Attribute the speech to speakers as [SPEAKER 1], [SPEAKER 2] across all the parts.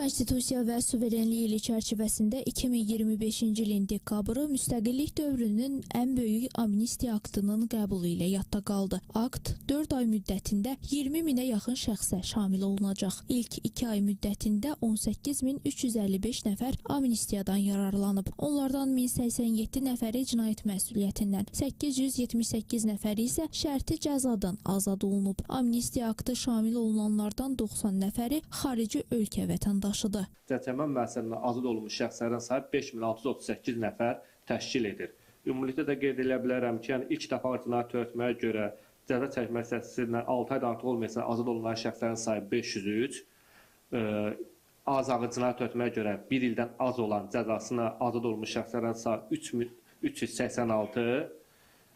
[SPEAKER 1] Konstitusiya və suverenlik ili çərçivəsində 2025-ci ilin dekabrı müstəqillik dövrünün ən böyük amnistiya aktının qəbulu ilə yadda qaldı. Akt 4 ay müddətində 20 minə yaxın şəxsə şamil olunacaq. İlk 2 ay müddətində 18.355 nəfər amnistiyadan yararlanıb. Onlardan 1087 nəfəri cinayət məsuliyyətindən, 878 nəfəri isə şərti cəzadan azad olunub. Amnistiya aktı şamil olunanlardan 90 nəfəri xarici ölkə vətəndaşıdır.
[SPEAKER 2] Cəzaçəkmə müəssisəsindən azad olunmuş şəxslərin sayı 5638 nəfər təşkil edir. Ümumilikdə də qeyd edə bilərəm ki, ilk dəfə cinayət törətməyə görə cəza çəkmə müəssisəsindən 6 aydan artıq olmayarsa azad olunan şəxslərin sayı 503, azağı cinayət törətməyə görə 1 ildən az olan cəzasına azad olmuş şəxslərin sayı 386,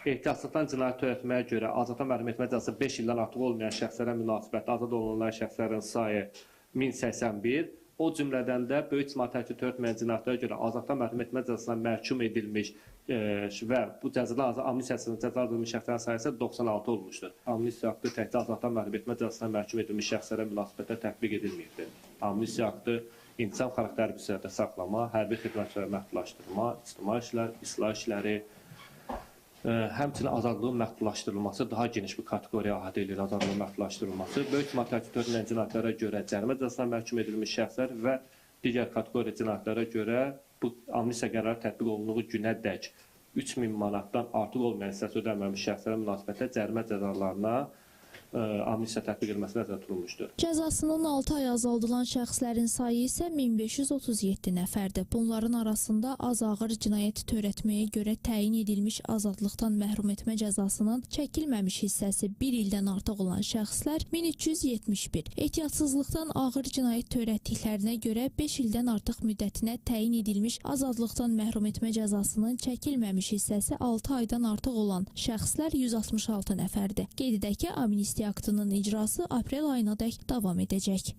[SPEAKER 2] ehtiyatsızlıqdan cinayət törətməyə görə azadlıqdan məhrum etmə cəzası 5 ildən artıq olmayan şəxslərə münasibətdə azad olunan şəxslərin sayı 1081, o cümlədən də böyük ictimai təhlükə törətməyən cinayətlərə görə azadlıqdan məhrum etmə cəzasına məhkum edilmiş və bu cəzadan amnistiyasının cəzalandırılmış şəxslərin sayısı 96 olmuşdur. Amnistiya aktı təkcə azadlıqdan məhrum etmə cəzasına məhkum edilmiş şəxslərə münasibətdə tətbiq edilməyibdir. Amnistiya aktı insan xarakterli bir sürətdə saxlama, hərbi xidmətçiləri məhdudlaşdırma, ictimai işlər, islah işləri, həmçinin azadlığın məhdudlaşdırılması daha geniş bir kateqoriya əhatə edir. Azadlığın məhdudlaşdırılması, böyük ictimai təhlükə törətməyən cinayətlərə görə cərimə cəzasına məhkum edilmiş şəxslər və digər kateqoriya cinayətlərə görə bu amnistiya qərarı tətbiq olunduğu günədək 3000 manatdan artıq olmayan hissəsi ödənməmiş şəxslərə münasibətdə cərimə cəzalarına amnistiya tətbiq edilməsi nəzərdə tutulmuşdur.
[SPEAKER 1] Cəzasının 6 ay azaldılan şəxslərin sayı isə 1537 nəfərdir. Bunların arasında az ağır cinayət törətməyə görə təyin edilmiş azadlıqdan məhrum etmə cəzasının çəkilməmiş hissəsi 1 ildən artıq olan şəxslər 1371, ehtiyatsızlıqdan ağır cinayət törətdiklərinə görə 5 ildən artıq müddətinə təyin edilmiş azadlıqdan məhrum etmə cəzasının çəkilməmiş hissəsi 6 aydan artıq olan şəxslər 166 nəfərdir. Qeyd edək ki, amnistiya aktının icrası aprel ayınadək davam edəcək.